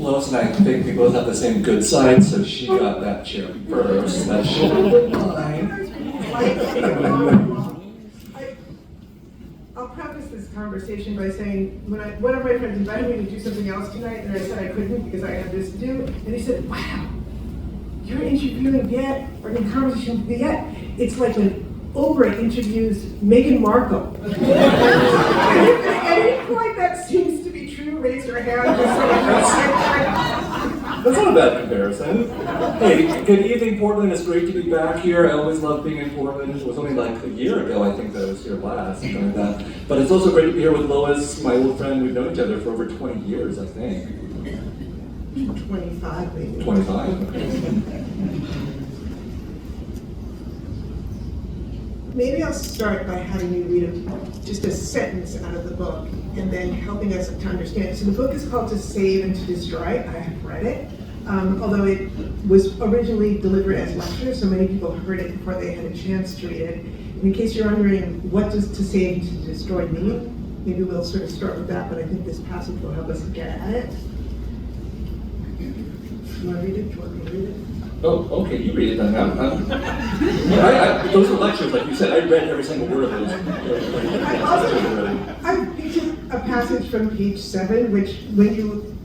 Lois and I think we both have the same good side, so she got that chair first. That should have been mine. I'll preface this conversation by saying, one of my friends invited me to do something else tonight, and I said I couldn't because I had this to do, and he said, wow, you're interviewing Viet, or in conversation with Viet. It's like when Oprah interviews Meghan Markle. At any point that seems to be true, raise your hand. Just That's not a bad comparison. Hey, good evening, Portland. It's great to be back here. I always love being in Portland. It was only like a year ago, I think, that I was here last, something like that. But it's also great to be here with Lois, my old friend. We've known each other for over 20 years, I think. 25, maybe. 25? Maybe I'll start by having you read just a sentence out of the book and then helping us to understand. So the book is called To Save and to Destroy. I have read it, although it was originally delivered as lecture, so many people heard it before they had a chance to read it. And in case you're wondering, what does to save and to destroy mean? Maybe we'll sort of start with that, but I think this passage will help us get at it. Do you want to read it? Do you want me to read it? Oh, okay, you read it then. Those are lectures, like you said. I read every single word of those. I picked a passage from page 7, which, when you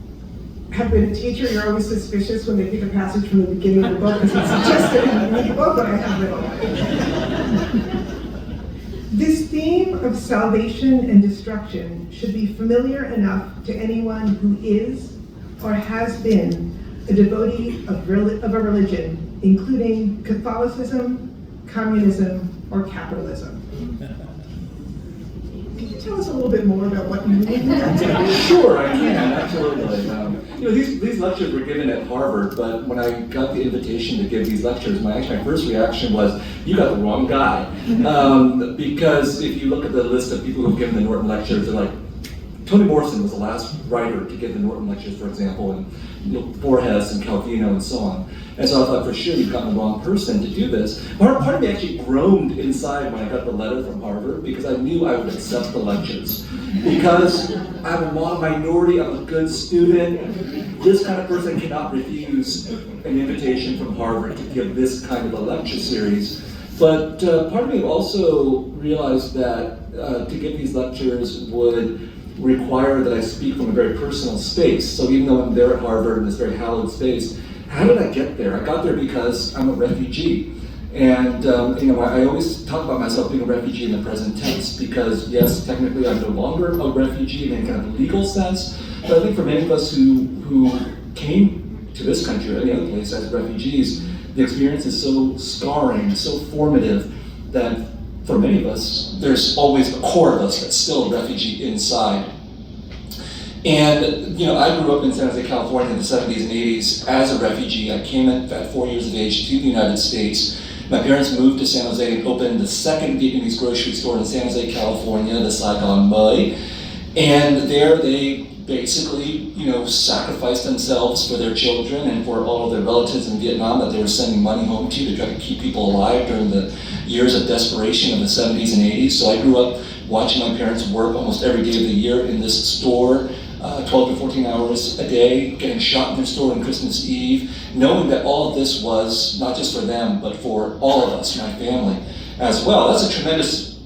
have been a teacher, you're always suspicious when they pick a passage from the beginning of the book, because it's suggested in the book that I have written. This theme of salvation and destruction should be familiar enough to anyone who is or has been a devotee of a religion, including Catholicism, communism, or capitalism. Can you tell us a little bit more about what you mean? Sure, I can, absolutely. These lectures were given at Harvard, but when I got the invitation to give these lectures, my first reaction was, you got the wrong guy. Because if you look at the list of people who've given the Norton lectures, they're like, Toni Morrison was the last writer to give the Norton lectures, for example, and Borges and Calvino and so on. And so I thought, for sure, you've gotten the wrong person to do this. Part of me actually groaned inside when I got the letter from Harvard, because I knew I would accept the lectures. Because I'm a minority, I'm a good student. This kind of person cannot refuse an invitation from Harvard to give this kind of a lecture series. But part of me also realized that to give these lectures would require that I speak from a very personal space. So even though I'm there at Harvard in this very hallowed space, how did I get there? I got there because I'm a refugee. And I always talk about myself being a refugee in the present tense, because yes, technically I'm no longer a refugee in any kind of legal sense, but I think for many of us who came to this country or any other place as refugees, the experience is so scarring, so formative, that for many of us, there's always a core of us that's still a refugee inside. And I grew up in San Jose, California in the 70s and 80s as a refugee. I came at 4 years of age to the United States. My parents moved to San Jose and opened the second Vietnamese grocery store in San Jose, California, the Saigon Mui. And there they basically, sacrificed themselves for their children and for all of their relatives in Vietnam that they were sending money home to try to keep people alive during the years of desperation of the 70s and 80s. So I grew up watching my parents work almost every day of the year in this store, 12 to 14 hours a day, getting shot in their store on Christmas Eve, knowing that all of this was not just for them, but for all of us, my family, as well. That's a tremendous,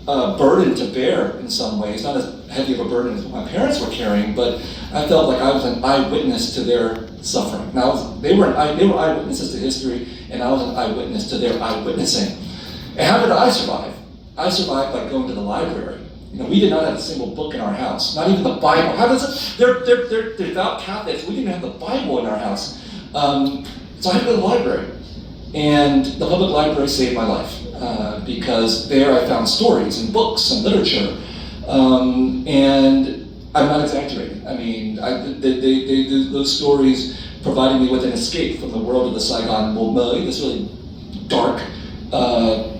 burden to bear in some ways, not as heavy of a burden as what my parents were carrying, but I felt like I was an eyewitness to their suffering. Now, they were eyewitnesses to history, and I was an eyewitness to their eyewitnessing. And how did I survive? I survived by going to the library. We did not have a single book in our house, not even the Bible. How does it? They're devout Catholics. We didn't have the Bible in our house. So I had to go to the library. And the public library saved my life, because there I found stories and books and literature. And I'm not exaggerating. I mean, those stories provided me with an escape from the world of the Saigon Mui, this really dark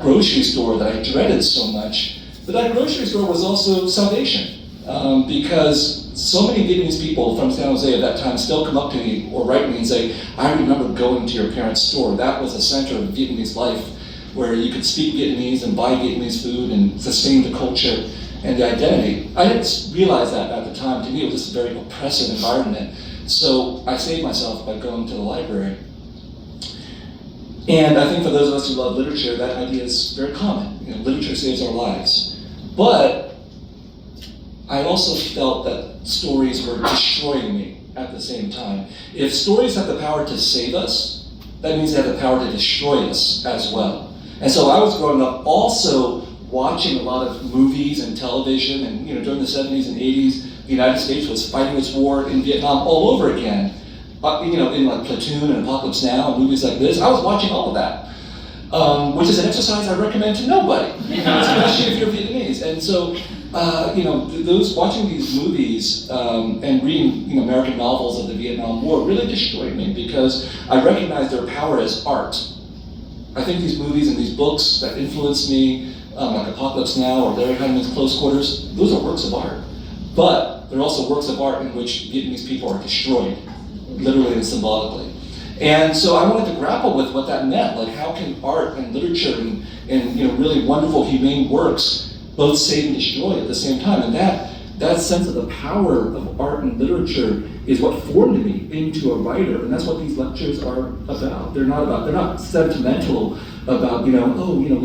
grocery store that I dreaded so much. But that grocery store was also salvation, because so many Vietnamese people from San Jose at that time still come up to me or write me and say, I remember going to your parents' store. That was the center of Vietnamese life, where you could speak Vietnamese and buy Vietnamese food and sustain the culture and the identity. I didn't realize that at the time. To me, it was just a very oppressive environment. So I saved myself by going to the library. And I think for those of us who love literature, that idea is very common. You know, literature saves our lives. But I also felt that stories were destroying me at the same time. If stories have the power to save us, that means they have the power to destroy us as well. And so I was growing up also watching a lot of movies and television, and during the 70s and 80s, the United States was fighting its war in Vietnam all over again. In like Platoon and Apocalypse Now and movies like this, I was watching all of that, which is an exercise I recommend to nobody, especially if you're Vietnamese. And so, those watching these movies and reading American novels of the Vietnam War really destroyed me because I recognized their power as art. I think these movies and these books that influenced me, like Apocalypse Now or Larry Hyneman's Close Quarters, those are works of art. But they're also works of art in which Vietnamese people are destroyed, literally and symbolically. And so I wanted to grapple with what that meant, like how can art and literature and really wonderful, humane works both save and destroy at the same time. And that sense of the power of art and literature is what formed me into a writer, and that's what these lectures are about. They're not sentimental about,